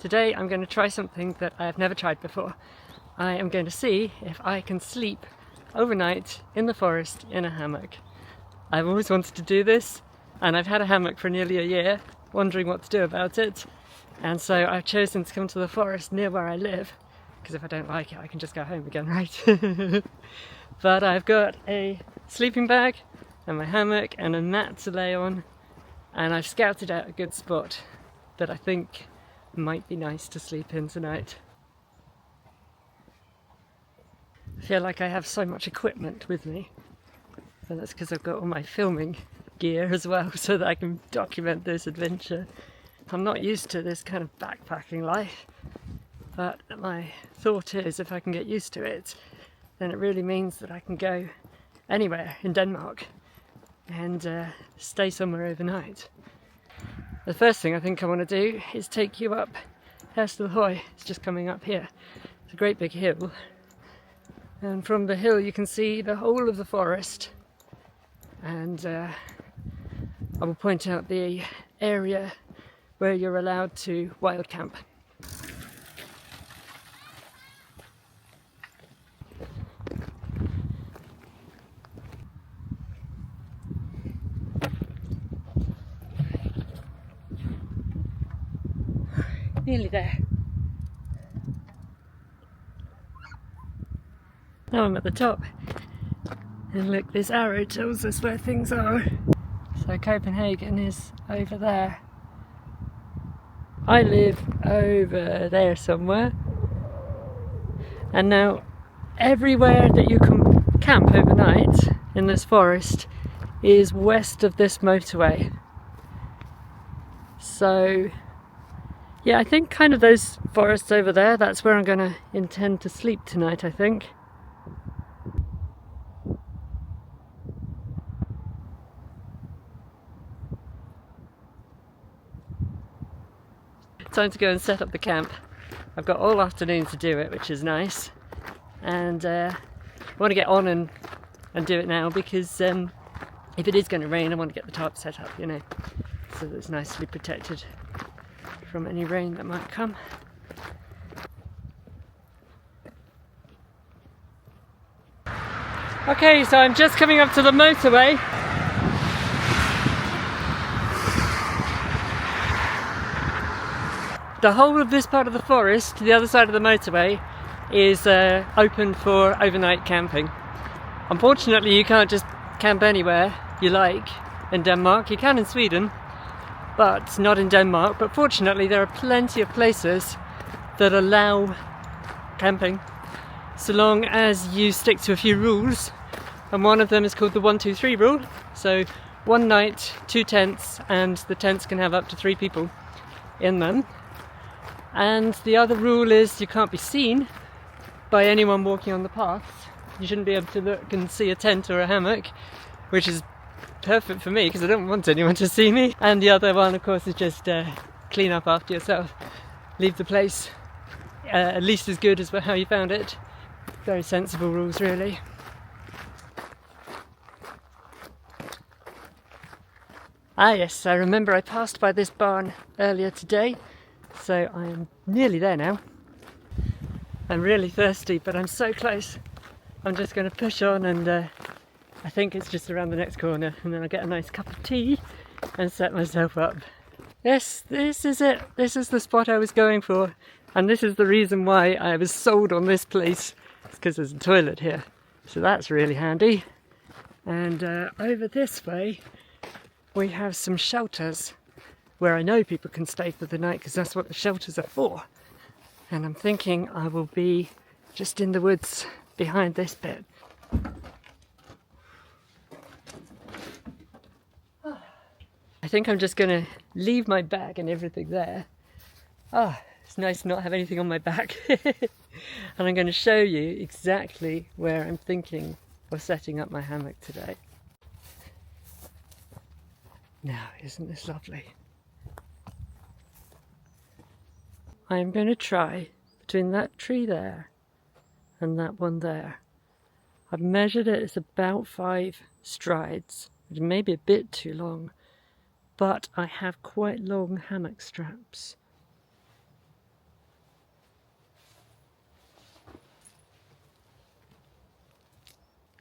Today I'm going to try something that I have never tried before. I am going to see if I can sleep overnight in the forest in a hammock. I've always wanted to do this, and I've had a hammock for nearly a year, wondering what to do about it. And so I've chosen to come to the forest near where I live, because if I don't like it I can just go home again, right? But I've got a sleeping bag and my hammock and a mat to lay on, and I've scouted out a good spot that I think might be nice to sleep in tonight. I feel like I have so much equipment with me, and that's because I've got all my filming gear as well, so that I can document this adventure. I'm not used to this kind of backpacking life, but my thought is if I can get used to it, then it really means that I can go anywhere in Denmark and stay somewhere overnight. The first thing I think I want to do is take you up Herstelhøj. It's just coming up here. It's a great big hill, and from the hill you can see the whole of the forest, and I will point out the area where you're allowed to wild camp. Nearly there. Now I'm at the top, and look, this arrow tells us where things are. So Copenhagen is over there. I live over there somewhere, and now everywhere that you can camp overnight in this forest is west of this motorway. So yeah, I think kind of those forests over there, that's where I'm going to intend to sleep tonight, I think. Time to go and set up the camp. I've got all afternoon to do it, which is nice, and I want to get on and do it now, because if it is going to rain I want to get the tarp set up, you know, so that it's nicely protected from any rain that might come. Okay, so I'm just coming up to the motorway. The whole of this part of the forest, the other side of the motorway, is open for overnight camping. Unfortunately, you can't just camp anywhere you like in Denmark. You can in Sweden, but not in Denmark. But fortunately, there are plenty of places that allow camping, so long as you stick to a few rules. And one of them is called the 1, 2, 3 rule. So 1 night, 2 tents, and the tents can have up to 3 people in them. And the other rule is you can't be seen by anyone walking on the paths. You shouldn't be able to look and see a tent or a hammock, which is perfect for me because I don't want anyone to see me. And the other one, of course, is just clean up after yourself. Leave the place at least as good as how you found it. Very sensible rules, really. Ah yes, I remember I passed by this barn earlier today, so I am nearly there now. I'm really thirsty, but I'm so close. I'm just going to push on, and I think it's just around the next corner, and then I'll get a nice cup of tea and set myself up. Yes, this is it. This is the spot I was going for, and this is the reason why I was sold on this place. It's because there's a toilet here, so that's really handy. And over this way we have some shelters where I know people can stay for the night, because that's what the shelters are for. And I'm thinking I will be just in the woods behind this bit. I think I'm just going to leave my bag and everything there. It's nice to not have anything on my back. And I'm going to show you exactly where I'm thinking of setting up my hammock today. Now, isn't this lovely? I'm going to try between that tree there and that one there. I've measured it, it's about 5 strides. It may be a bit too long, but I have quite long hammock straps.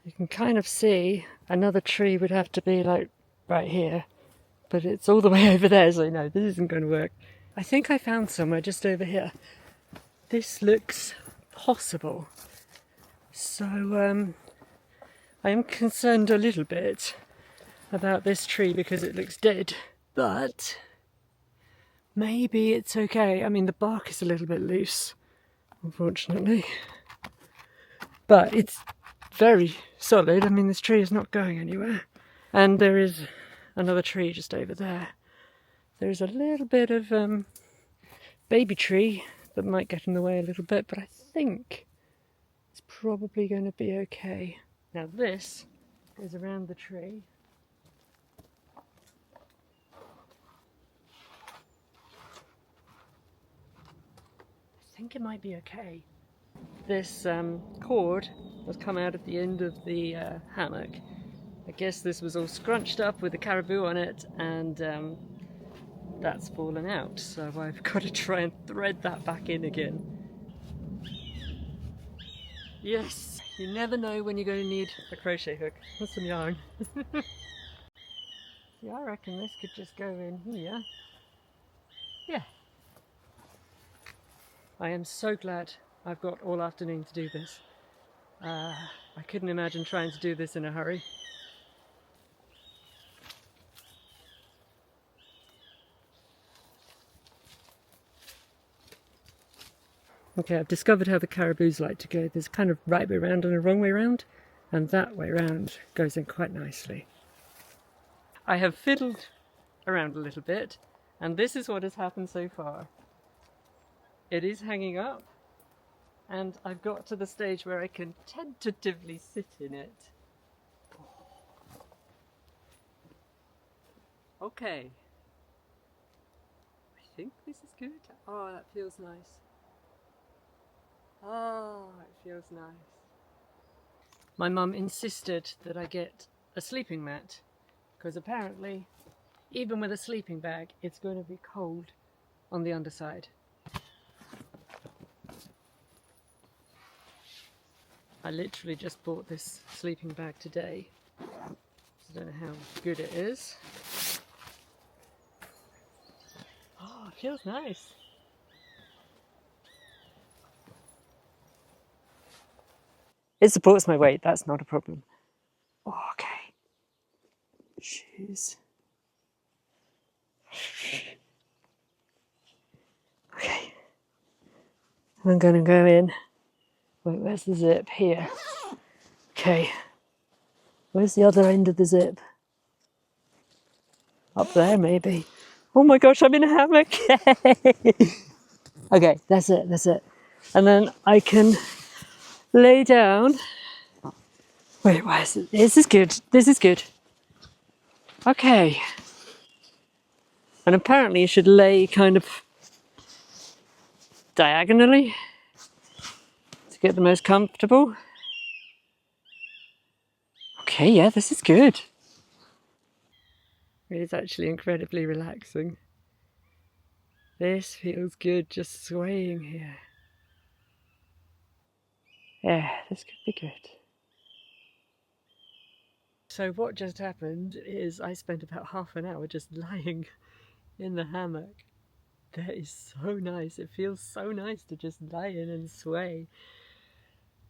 You can kind of see another tree would have to be like right here, but it's all the way over there, so no, this isn't going to work. I think I found somewhere just over here. This looks possible. So I am concerned a little bit about this tree because it looks dead, but maybe it's okay. I mean, the bark is a little bit loose, unfortunately, but it's very solid. I mean, this tree is not going anywhere. And there is another tree just over there. There's a little bit of baby tree that might get in the way a little bit, but I think it's probably going to be okay. Now this is around the tree. I think it might be okay. This cord has come out at the end of the hammock. I guess this was all scrunched up with the caribou on it, and that's fallen out, so I've got to try and thread that back in again. Yes, you never know when you're going to need a crochet hook or some yarn. Yeah, I reckon this could just go in here. Yeah. I am so glad I've got all afternoon to do this. I couldn't imagine trying to do this in a hurry. Okay, I've discovered how the caribous like to go. There's kind of right way round and a wrong way round, and that way round goes in quite nicely. I have fiddled around a little bit, and this is what has happened so far. It is hanging up, and I've got to the stage where I can tentatively sit in it. Okay. I think this is good. Oh, that feels nice. Oh, it feels nice. My mum insisted that I get a sleeping mat, because apparently, even with a sleeping bag, it's going to be cold on the underside. I literally just bought this sleeping bag today. I don't know how good it is. Oh, it feels nice. It supports my weight, that's not a problem. Oh, okay. Shoes. Okay. I'm going to go in. Wait, where's the zip? Here. Okay. Where's the other end of the zip? Up there, maybe. Oh my gosh, I'm in a hammock. Okay, that's it, that's it. And then I can lay down. Wait, why is it? This is good. This is good. Okay. And apparently you should lay kind of diagonally to get the most comfortable. Okay, yeah, this is good. It is actually incredibly relaxing. This feels good, just swaying here. Yeah, this could be good. So what just happened is I spent about half an hour just lying in the hammock. That is so nice. It feels so nice to just lie in and sway.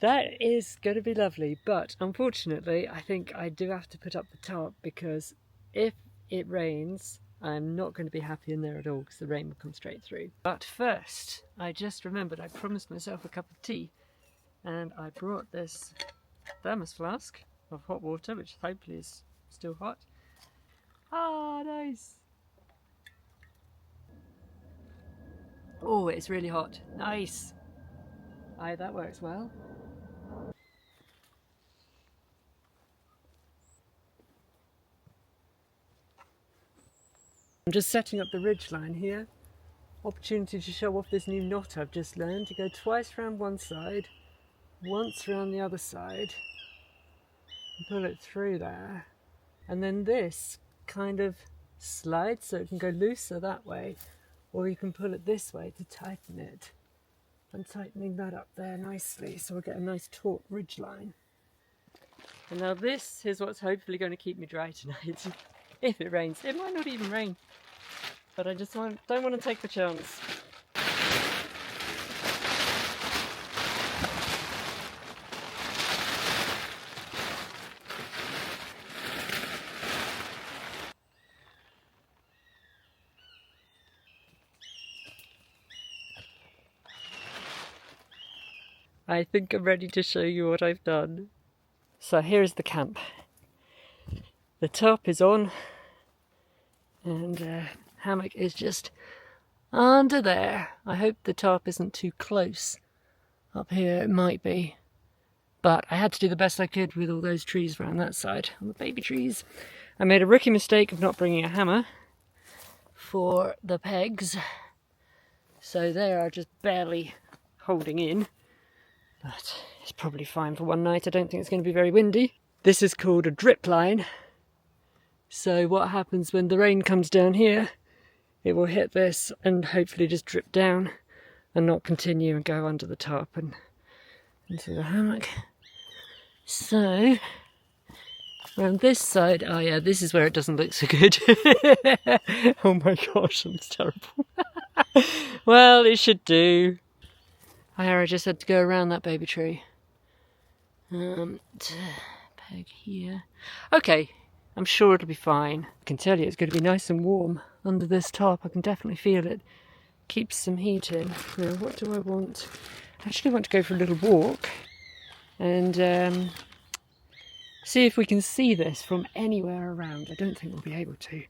That is going to be lovely, but unfortunately I think I do have to put up the top, because if it rains I'm not going to be happy in there at all, because the rain will come straight through. But first, I just remembered I promised myself a cup of tea, and I brought this thermos flask of hot water, which hopefully is still hot. Ah, nice! Oh, it's really hot. Nice! Aye, that works well. I'm just setting up the ridgeline here. Opportunity to show off this new knot I've just learned. You go twice around one side, once around the other side, and pull it through there. And then this kind of slides so it can go looser that way, or you can pull it this way to tighten it. I'm tightening that up there nicely so we'll get a nice taut ridgeline. And now this is what's hopefully going to keep me dry tonight. If it rains. It might not even rain. But I just don't want to take the chance. I think I'm ready to show you what I've done. So here's the camp. The top is on and hammock is just under there. I hope the top isn't too close. Up here it might be. But I had to do the best I could with all those trees around that side, all the baby trees. I made a rookie mistake of not bringing a hammer for the pegs. So they are just barely holding in. But it's probably fine for one night. I don't think it's going to be very windy. This is called a drip line. So what happens when the rain comes down here, it will hit this and hopefully just drip down and not continue and go under the top and into the hammock. So, around this side, oh yeah, this is where it doesn't look so good. Oh my gosh, that's terrible. Well, it should do. I just had to go around that baby tree. Peg here. Okay, I'm sure it'll be fine. I can tell you it's going to be nice and warm under this top. I can definitely feel it. Keeps some heat in. Now, what do I want? I actually want to go for a little walk and see if we can see this from anywhere around. I don't think we'll be able to.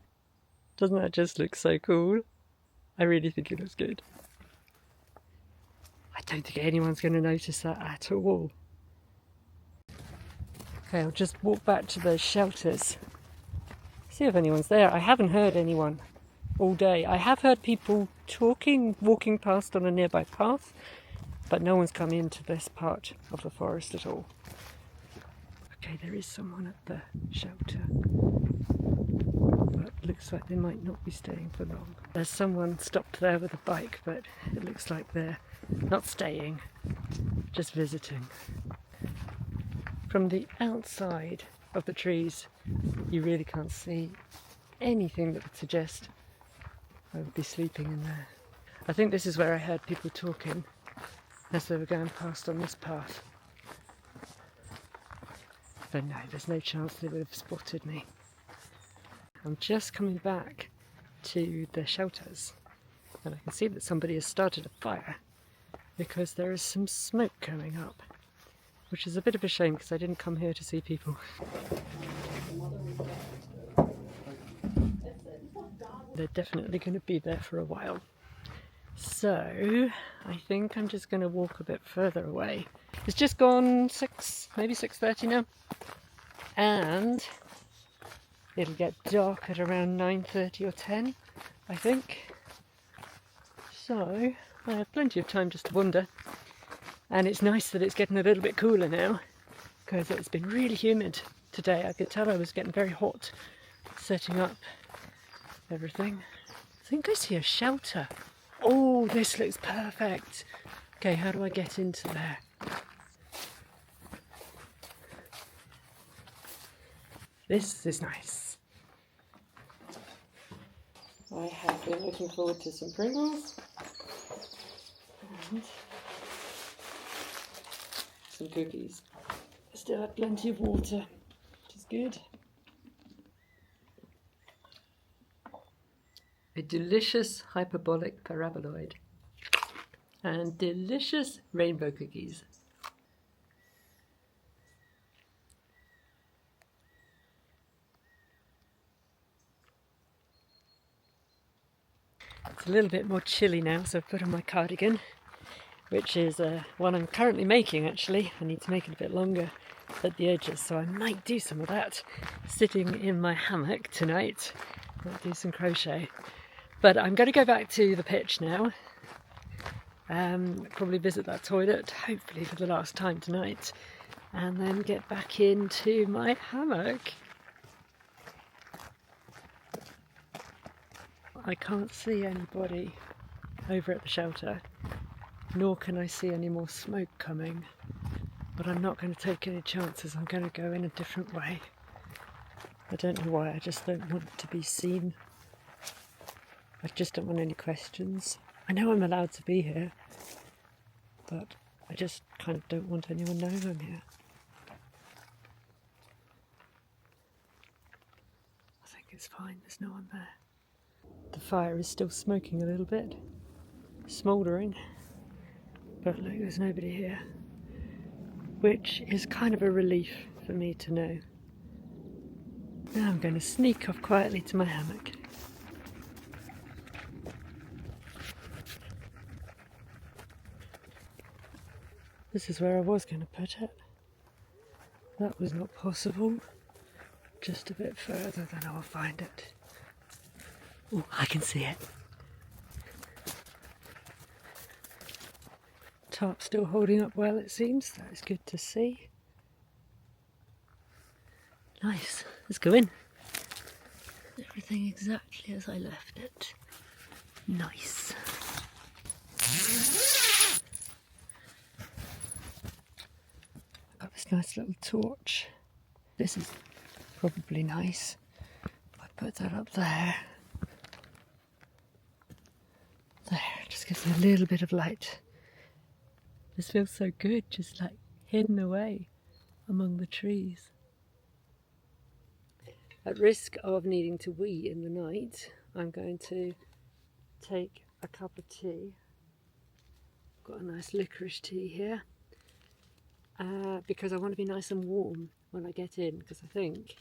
Doesn't that just look so cool? I really think it looks good. I don't think anyone's going to notice that at all. Okay, I'll just walk back to the shelters. See if anyone's there. I haven't heard anyone all day. I have heard people talking, walking past on a nearby path, but no one's come into this part of the forest at all. Okay, there is someone at the shelter, but looks like they might not be staying for long. There's someone stopped there with a bike, but it looks like they're not staying, just visiting. From the outside of the trees, you really can't see anything that would suggest I would be sleeping in there. I think this is where I heard people talking as they were going past on this path. But no, there's no chance they would have spotted me. I'm just coming back to the shelters and I can see that somebody has started a fire because there is some smoke coming up, which is a bit of a shame because I didn't come here to see people. They're definitely going to be there for a while. So I think I'm just going to walk a bit further away. It's just gone 6, maybe 6:30 now. And it'll get dark at around 9:30 or 10, I think. So I have plenty of time just to wander. And it's nice that it's getting a little bit cooler now because it's been really humid today. I could tell I was getting very hot setting up everything. I think I see a shelter. Oh, this looks perfect. Okay, how do I get into there? This is nice. I have been looking forward to some Pringles and some cookies. I still have plenty of water, which is good. A delicious hyperbolic paraboloid and delicious rainbow cookies. It's a little bit more chilly now, so I've put on my cardigan, which is one I'm currently making actually. I need to make it a bit longer at the edges, so I might do some of that sitting in my hammock tonight. Might do some crochet. But I'm going to go back to the pitch now, probably visit that toilet, hopefully for the last time tonight, and then get back into my hammock. I can't see anybody over at the shelter, nor can I see any more smoke coming. but I'm not going to take any chances. I'm going to go in a different way. I don't know why, I just don't want to be seen. I just don't want any questions. I know I'm allowed to be here, but I just kind of don't want anyone knowing I'm here. I think it's fine, there's no one there. The fire is still smoking a little bit, smouldering, but look, there's nobody here, which is kind of a relief for me to know. Now I'm going to sneak off quietly to my hammock. This is where I was going to put it. That was not possible. Just a bit further, then I'll find it. Oh, I can see it. Tarp still holding up well, it seems. That is good to see. Nice. Let's go in. Everything exactly as I left it. Nice. I've got this nice little torch. This is probably nice. I put that up there. There, just gives me a little bit of light. This feels so good, just like hidden away among the trees. At risk of needing to wee in the night, I'm going to take a cup of tea. I've got a nice licorice tea here. Because I want to be nice and warm when I get in, because I think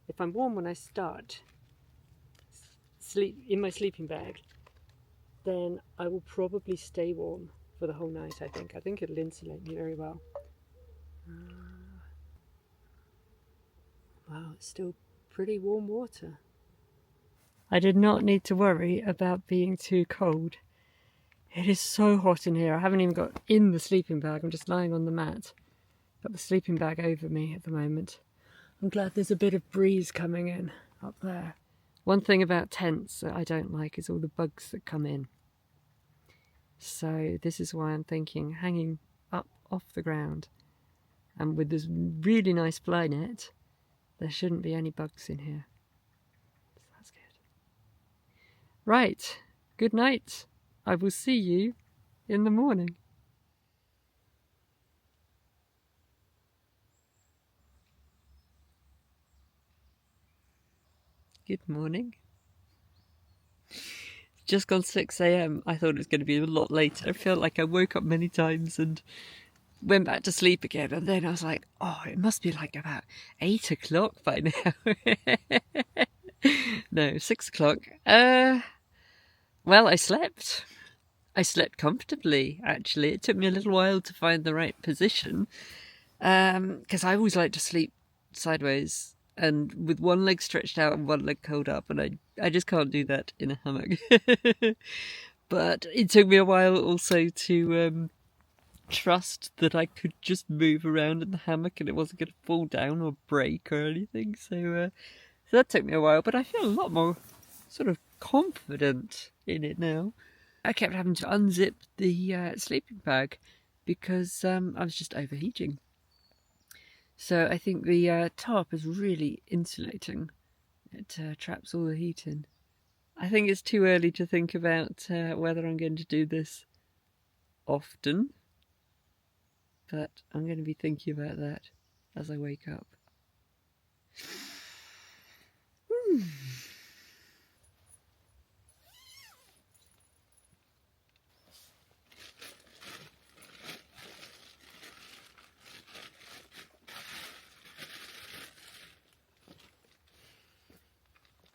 if I'm warm when I start sleep in my sleeping bag, then I will probably stay warm for the whole night. I think it'll insulate me very well. Wow, it's still pretty warm water. I did not need to worry about being too cold. It is so hot in here. I haven't even got in the sleeping bag. I'm just lying on the mat. Got the sleeping bag over me at the moment. I'm glad there's a bit of breeze coming in up there. One thing about tents that I don't like is all the bugs that come in. So this is why I'm thinking hanging up off the ground. And with this really nice fly net, there shouldn't be any bugs in here. So that's good. Right, good night. I will see you in the morning. Good morning. It's just gone 6 a.m. I thought it was going to be a lot later. I felt like I woke up many times and went back to sleep again. And then I was like, oh, it must be like about 8 o'clock by now. No, 6 o'clock. Well, I slept. I slept comfortably, actually. It took me a little while to find the right position. Because I always like to sleep sideways and with one leg stretched out and one leg curled up, and I just can't do that in a hammock. But it took me a while also to trust that I could just move around in the hammock and it wasn't going to fall down or break or anything. So that took me a while, but I feel a lot more sort of confident in it now. I kept having to unzip the sleeping bag because I was just overheating. So I think the tarp is really insulating. It traps all the heat in. I think it's too early to think about whether I'm going to do this often. But I'm going to be thinking about that as I wake up.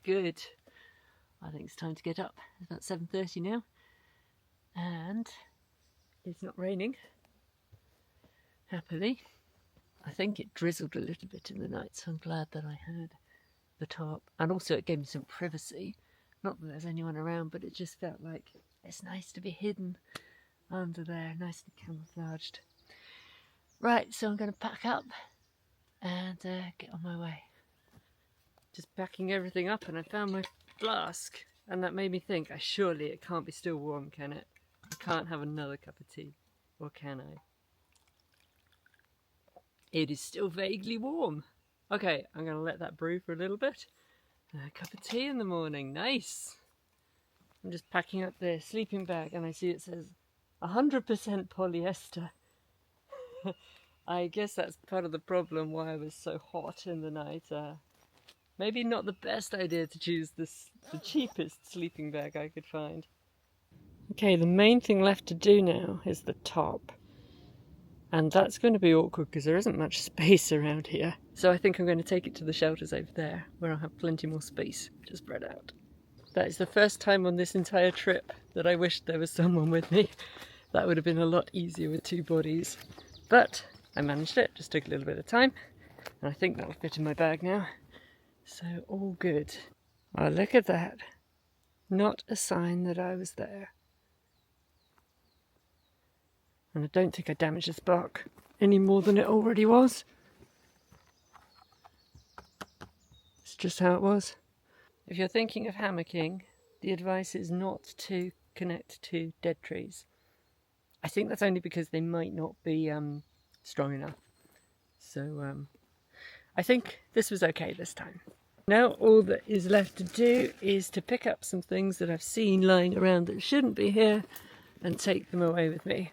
Good. I think it's time to get up. It's about 7:30 now. And it's not raining. Happily. I think it drizzled a little bit in the night, so I'm glad that I had the tarp. And also it gave me some privacy. Not that there's anyone around, but it just felt like it's nice to be hidden under there, nice and camouflaged. Right, so I'm going to pack up and get on my way. Just packing everything up, and I found my flask, and that made me think, surely it can't be still warm, can it? I can't have another cup of tea, or can I? It is still vaguely warm. Okay, I'm going to let that brew for a little bit. A cup of tea in the morning, nice. I'm just packing up the sleeping bag and I see it says 100% polyester. I guess that's part of the problem why I was so hot in the night. Maybe not the best idea to choose the cheapest sleeping bag I could find. Okay, the main thing left to do now is the top. And that's going to be awkward because there isn't much space around here. So I think I'm going to take it to the shelters over there, where I'll have plenty more space to spread out. That is the first time on this entire trip that I wished there was someone with me. That would have been a lot easier with two bodies. But I managed it, just took a little bit of time. And I think that'll fit in my bag now. So all good. Oh, look at that. Not a sign that I was there. And I don't think I damaged this bark any more than it already was. It's just how it was. If you're thinking of hammocking, the advice is not to connect to dead trees. I think that's only because they might not be strong enough. So I think this was okay this time. Now all that is left to do is to pick up some things that I've seen lying around that shouldn't be here and take them away with me.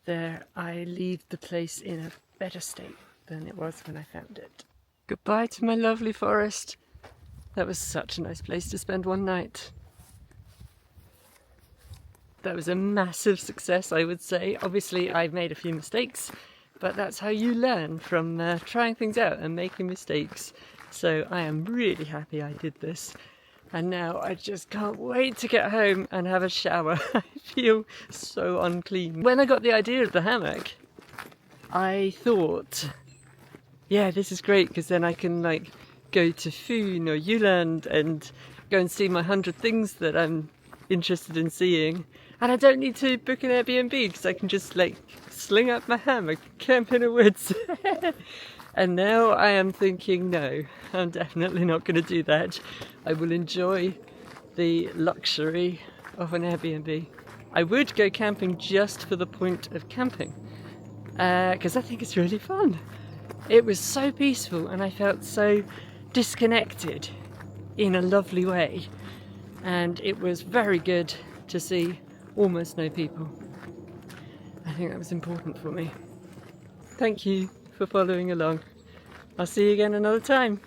There, I leave the place in a better state than it was when I found it. Goodbye to my lovely forest. That was such a nice place to spend one night. That was a massive success, I would say. Obviously, I've made a few mistakes, but that's how you learn from trying things out and making mistakes. So I am really happy I did this. And now I just can't wait to get home and have a shower. I feel so unclean. When I got the idea of the hammock, I thought, yeah, this is great because then I can like go to Foon or Uland and go and see my 100 things that I'm interested in seeing. And I don't need to book an Airbnb because I can just like sling up my hammock, camp in the woods. And now I am thinking, no, I'm definitely not going to do that. I will enjoy the luxury of an Airbnb. I would go camping just for the point of camping, because I think it's really fun. It was so peaceful and I felt so disconnected in a lovely way. And it was very good to see almost no people. I think that was important for me. Thank you for following along. I'll see you again another time.